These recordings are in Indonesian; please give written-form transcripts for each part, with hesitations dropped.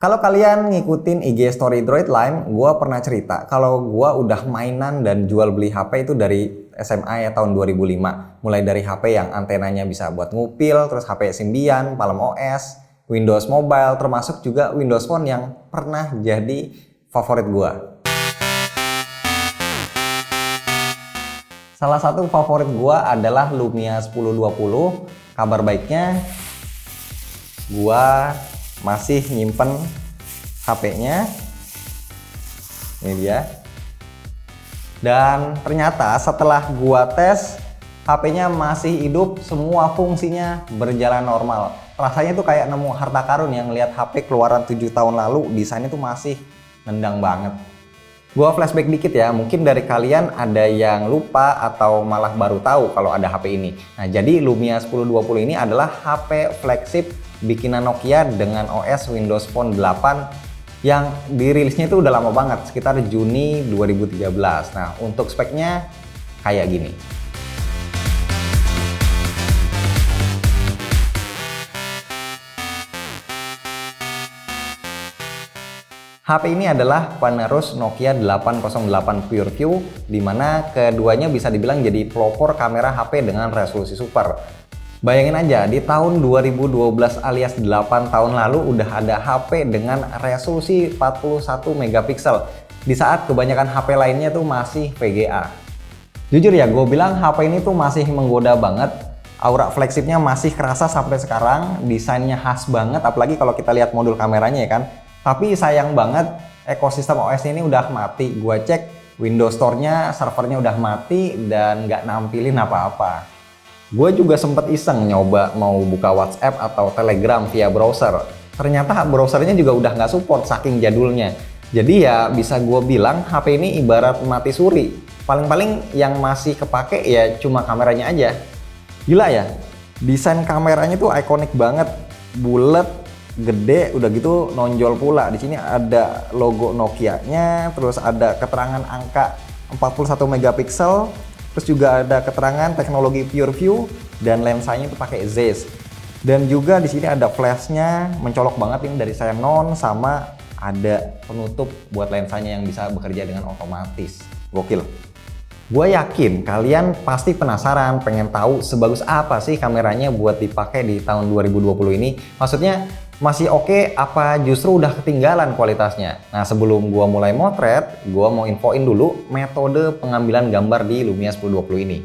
Kalau kalian ngikutin IG story Droid Lime, gue pernah cerita kalau gue udah mainan dan jual beli HP itu dari SMA ya tahun 2005. Mulai dari HP yang antenanya bisa buat ngupil, terus HP Symbian, Palm OS, Windows Mobile, termasuk juga Windows Phone yang pernah jadi favorit gue. Salah satu favorit gue adalah Lumia 1020. Kabar baiknya, gue masih nyimpen HP-nya. Ini dia. Dan ternyata setelah gue tes, HP-nya masih hidup, semua fungsinya berjalan normal. Rasanya tuh kayak nemu harta karun yang lihat HP keluaran 7 tahun lalu, desainnya tuh masih nendang banget. Gua flashback dikit ya, mungkin dari kalian ada yang lupa atau malah baru tahu kalau ada HP ini. Nah, jadi Lumia 1020 ini adalah HP flagship bikinan Nokia dengan OS Windows Phone 8 yang dirilisnya itu udah lama banget, sekitar Juni 2013. Nah, untuk speknya kayak gini. HP ini adalah penerus Nokia 808 PureView, di mana keduanya bisa dibilang jadi pelopor kamera HP dengan resolusi super. Bayangin aja, di tahun 2012 alias 8 tahun lalu udah ada HP dengan resolusi 41 megapiksel, di saat kebanyakan HP lainnya tuh masih VGA. Jujur ya, gue bilang HP ini tuh masih menggoda banget. Aura flagshipnya masih kerasa sampai sekarang, desainnya khas banget, apalagi kalau kita lihat modul kameranya ya kan. Tapi sayang banget ekosistem OS ini udah mati. Gua cek Windows Store-nya, servernya udah mati dan nggak nampilin apa-apa. Gue juga sempet iseng nyoba mau buka WhatsApp atau Telegram via browser. Ternyata browsernya juga udah nggak support saking jadulnya. Jadi ya bisa gue bilang HP ini ibarat mati suri. Paling-paling yang masih kepake ya cuma kameranya aja. Gila ya, desain kameranya tuh ikonik banget, bulat, gede, udah gitu nonjol pula. Di sini ada logo Nokia-nya, terus ada keterangan angka 41 megapiksel, terus juga ada keterangan teknologi PureView dan lensanya itu pakai Zeiss. Dan juga di sini ada flashnya, mencolok banget ini dari Xenon, sama ada penutup buat lensanya yang bisa bekerja dengan otomatis. Gokil. Gue yakin kalian pasti penasaran, pengen tahu sebagus apa sih kameranya buat dipakai di tahun 2020 ini. Maksudnya masih oke apa justru udah ketinggalan kualitasnya? Nah, sebelum gua mulai motret, gua mau infoin dulu metode pengambilan gambar di Lumia 1020 ini.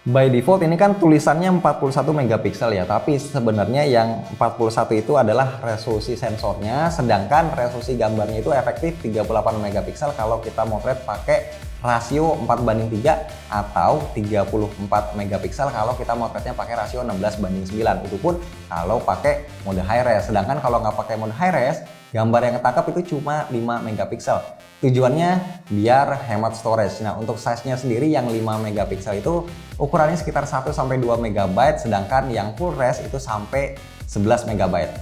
By default ini kan tulisannya 41 megapiksel ya, tapi sebenarnya yang 41 itu adalah resolusi sensornya, sedangkan resolusi gambarnya itu efektif 38 megapiksel kalau kita motret pakai rasio 4:3 atau 34 megapiksel kalau kita motretnya pakai rasio 16:9. Itu pun kalau pakai mode high res. Sedangkan kalau nggak pakai mode high res, gambar yang ketangkap itu cuma 5 megapiksel. Tujuannya biar hemat storage. Nah, untuk size-nya sendiri yang 5 megapiksel itu ukurannya sekitar 1-2 megabyte, sedangkan yang full res itu sampai 11 megabyte.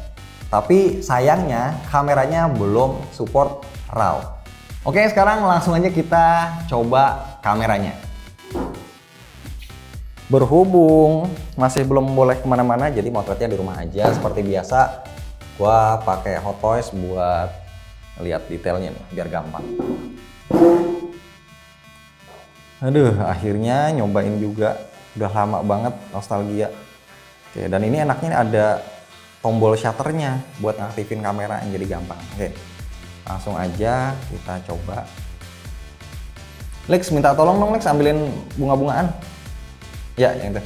Tapi sayangnya kameranya belum support RAW. Oke, sekarang langsung aja kita coba kameranya. Berhubung masih belum boleh kemana-mana, jadi motretnya di rumah aja seperti biasa. Gua pakai Hot Toys buat lihat detailnya nih, biar gampang. Aduh, akhirnya nyobain juga. Udah lama banget, nostalgia. Oke, dan ini enaknya ada tombol shutternya buat ngaktifin kamera yang jadi gampang. Oke, langsung aja kita coba. Lex, minta tolong dong Lex, ambilin bunga-bungaan. Ya, yang itu.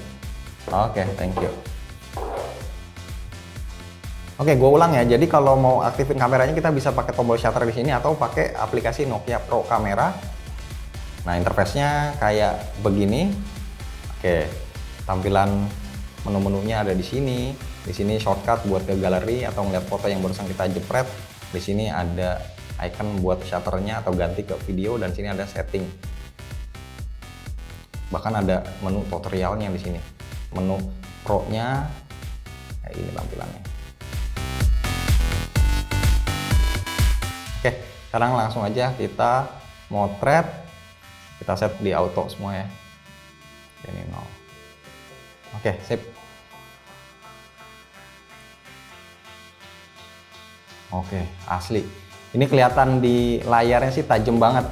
Oke, thank you. Oke, gue ulang ya. Jadi kalau mau aktifin kameranya kita bisa pakai tombol shutter di sini atau pakai aplikasi Nokia Pro Camera. Nah, interface-nya kayak begini. Oke, tampilan menu-menunya ada di sini. Di sini shortcut buat ke galeri atau ngeliat foto yang barusan kita jepret. Di sini ada icon buat shutternya atau ganti ke video, dan sini ada setting. Bahkan ada menu tutorialnya di sini. Menu Pro-nya kayak ini tampilannya. Oke, sekarang langsung aja kita motret. Kita set di auto semua ya. Ini 0. Oke, sip. Oke, asli. Ini kelihatan di layarnya sih tajam banget.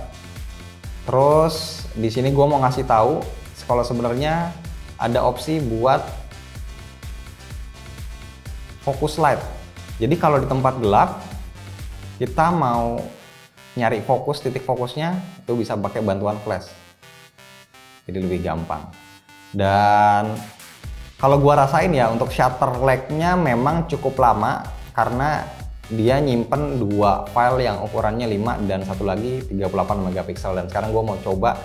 Terus di sini gue mau ngasih tahu kalau sebenarnya ada opsi buat focus light. Jadi kalau di tempat gelap kita mau nyari fokus, titik fokusnya itu bisa pakai bantuan flash. Jadi lebih gampang. Dan kalau gua rasain ya untuk shutter lag-nya memang cukup lama karena dia nyimpen 2 file yang ukurannya 5 dan satu lagi 38 megapiksel. Dan sekarang gua mau coba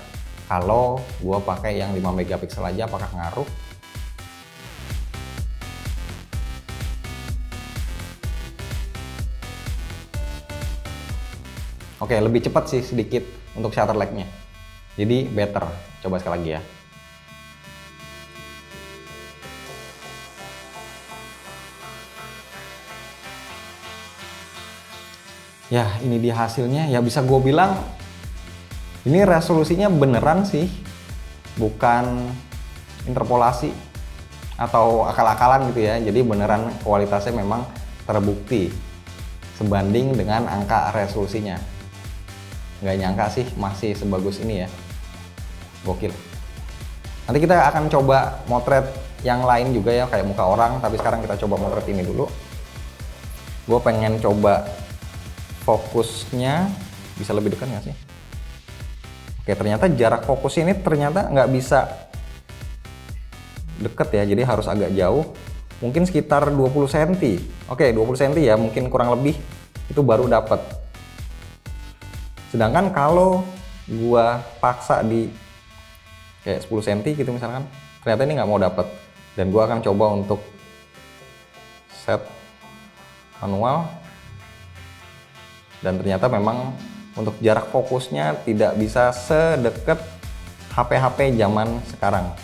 kalau gua pakai yang 5 megapiksel aja apakah ngaruh. Oke, lebih cepat sih sedikit untuk shutter lag-nya. Jadi better. Coba sekali lagi ya. Ya, ini dia hasilnya. Ya bisa gue bilang ini resolusinya beneran sih. Bukan interpolasi atau akal-akalan gitu ya. Jadi beneran kualitasnya memang terbukti sebanding dengan angka resolusinya. Nggak nyangka sih masih sebagus ini ya. Gokil. Nanti kita akan coba motret yang lain juga ya, kayak muka orang, tapi sekarang kita coba motret ini dulu. Gue pengen coba fokusnya bisa lebih dekat nggak sih? Oke, ternyata jarak fokus ini ternyata nggak bisa deket ya, jadi harus agak jauh, mungkin sekitar 20 cm. Oke, 20 cm ya, mungkin kurang lebih itu baru dapat. Sedangkan kalau gua paksa di kayak 10 cm gitu misalkan, ternyata ini nggak mau dapat. Dan gua akan coba untuk set manual, dan ternyata memang untuk jarak fokusnya tidak bisa sedekat HP-HP zaman sekarang.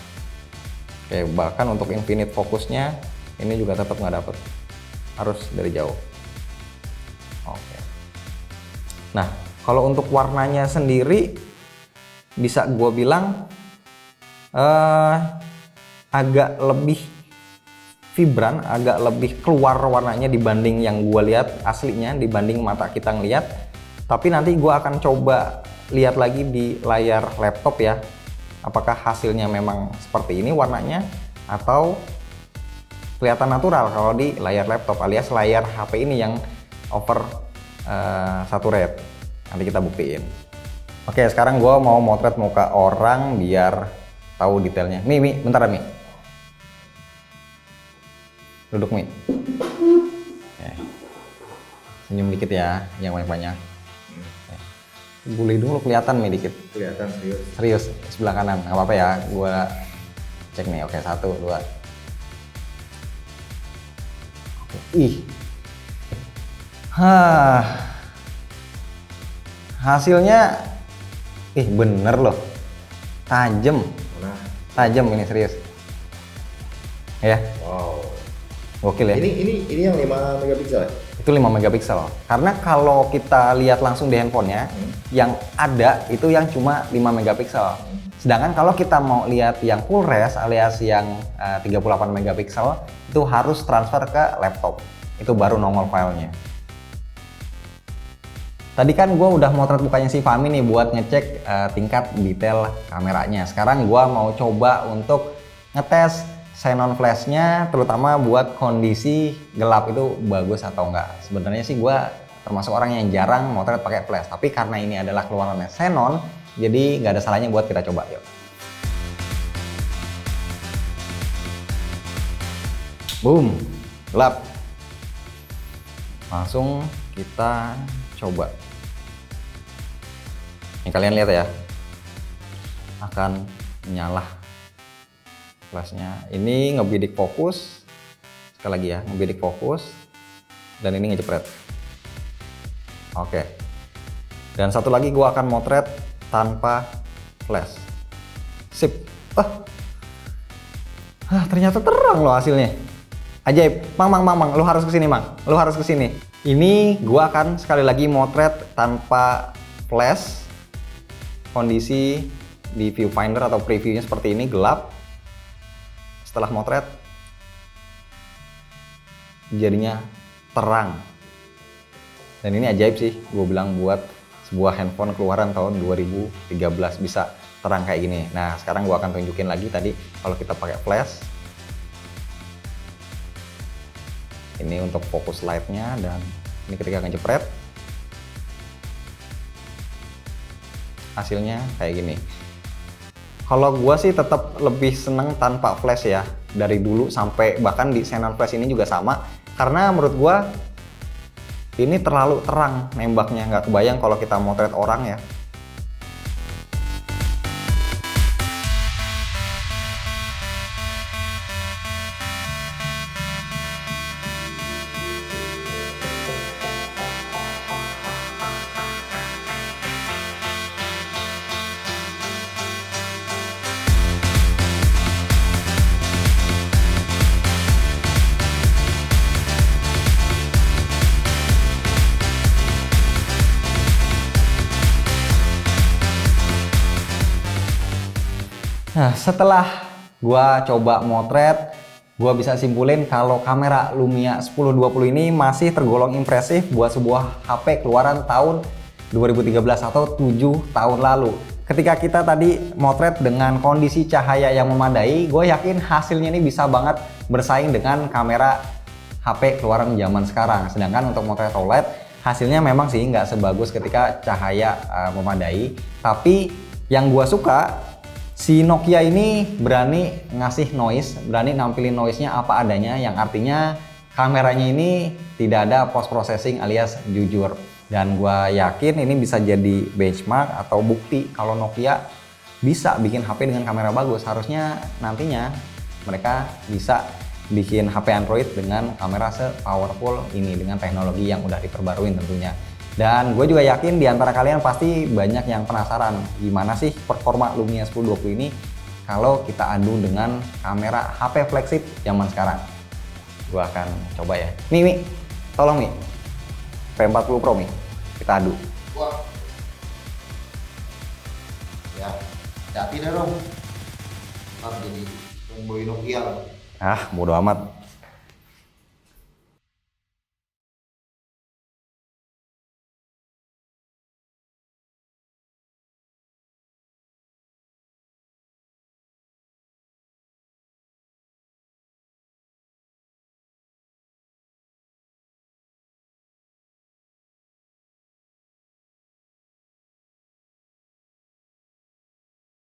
Oke, bahkan untuk infinite fokusnya ini juga tetap nggak dapet, harus dari jauh. Oke. Nah, kalau untuk warnanya sendiri bisa gue bilang agak lebih vibran, agak lebih keluar warnanya dibanding yang gue lihat aslinya, dibanding mata kita ngeliat. Tapi nanti gue akan coba lihat lagi di layar laptop ya, apakah hasilnya memang seperti ini warnanya atau kelihatan natural kalau di layar laptop alias layar HP ini yang over saturate. Nanti kita buktiin. Oke, sekarang gue mau motret muka orang biar tahu detailnya. Mi, bentar Mi. Duduk Mi. Senyum dikit ya, yang banyak-banyak. Boleh dulu kelihatan Mi dikit. Kelihatan serius. Serius, sebelah kanan. Nggak apa-apa ya, gue cek nih. Oke, 1, 2. Oke. Ih. Hasilnya bener loh, tajam. Tajam ini, serius ya. Wow, gokil ya. Ini yang 5 megapiksel ya? Itu 5 megapiksel karena kalau kita lihat langsung di handphonenya yang ada itu yang cuma 5 megapiksel. Sedangkan kalau kita mau lihat yang full res alias yang 38 megapiksel itu harus transfer ke laptop, itu baru nongol filenya. Tadi kan gue udah motret mukanya si Fahmi nih buat ngecek tingkat detail kameranya. Sekarang gue mau coba untuk ngetes xenon flashnya, terutama buat kondisi gelap itu bagus atau enggak. Sebenarnya sih gue termasuk orang yang jarang motret pakai flash, tapi karena ini adalah keluarannya xenon, jadi nggak ada salahnya buat kita coba. Yuk. Boom, gelap. Langsung kita coba. Ini kalian lihat ya, akan nyala flashnya. Ini ngebidik fokus, sekali lagi ya, ngebidik fokus, dan ini ngejepret. Oke. Dan satu lagi gua akan motret tanpa flash. Sip. Ternyata terang loh hasilnya. Ajaib. Mang, lu harus kesini Mang. Lu harus kesini. Ini gua akan sekali lagi motret tanpa flash. Kondisi di viewfinder atau previewnya seperti ini, gelap. Setelah motret jadinya terang. Dan ini ajaib sih, gue bilang buat sebuah handphone keluaran tahun 2013 bisa terang kayak gini. Nah sekarang gue akan tunjukin lagi tadi kalau kita pakai flash. Ini untuk fokus light-nya, dan ini ketika ngejepret hasilnya kayak gini. Kalau gua sih tetap lebih seneng tanpa flash ya, dari dulu sampai bahkan di Xenon Flash ini juga sama, karena menurut gua ini terlalu terang nembaknya, nggak kebayang kalau kita motret orang ya. Nah, setelah gua coba motret, gua bisa simpulin kalau kamera Lumia 1020 ini masih tergolong impresif buat sebuah HP keluaran tahun 2013 atau 7 tahun lalu. Ketika kita tadi motret dengan kondisi cahaya yang memadai, gue yakin hasilnya ini bisa banget bersaing dengan kamera HP keluaran zaman sekarang. Sedangkan untuk motret OLED, hasilnya memang sih nggak sebagus ketika cahaya memadai. Tapi yang gua suka, si Nokia ini berani ngasih noise, berani nampilin noise-nya apa adanya, yang artinya kameranya ini tidak ada post processing alias jujur. Dan gua yakin ini bisa jadi benchmark atau bukti kalau Nokia bisa bikin HP dengan kamera bagus. Harusnya nantinya mereka bisa bikin HP Android dengan kamera se-powerful ini dengan teknologi yang udah diperbarui tentunya. Dan gue juga yakin di antara kalian pasti banyak yang penasaran gimana sih performa Lumia 1020 ini kalau kita adu dengan kamera HP flagship zaman sekarang. Gue akan coba ya. Mi, tolong Mi, P40 Pro Mi, kita adu. Wah. Ya, hati deh dong. Ntar jadi fanboy Nokia. Ah, bodo amat.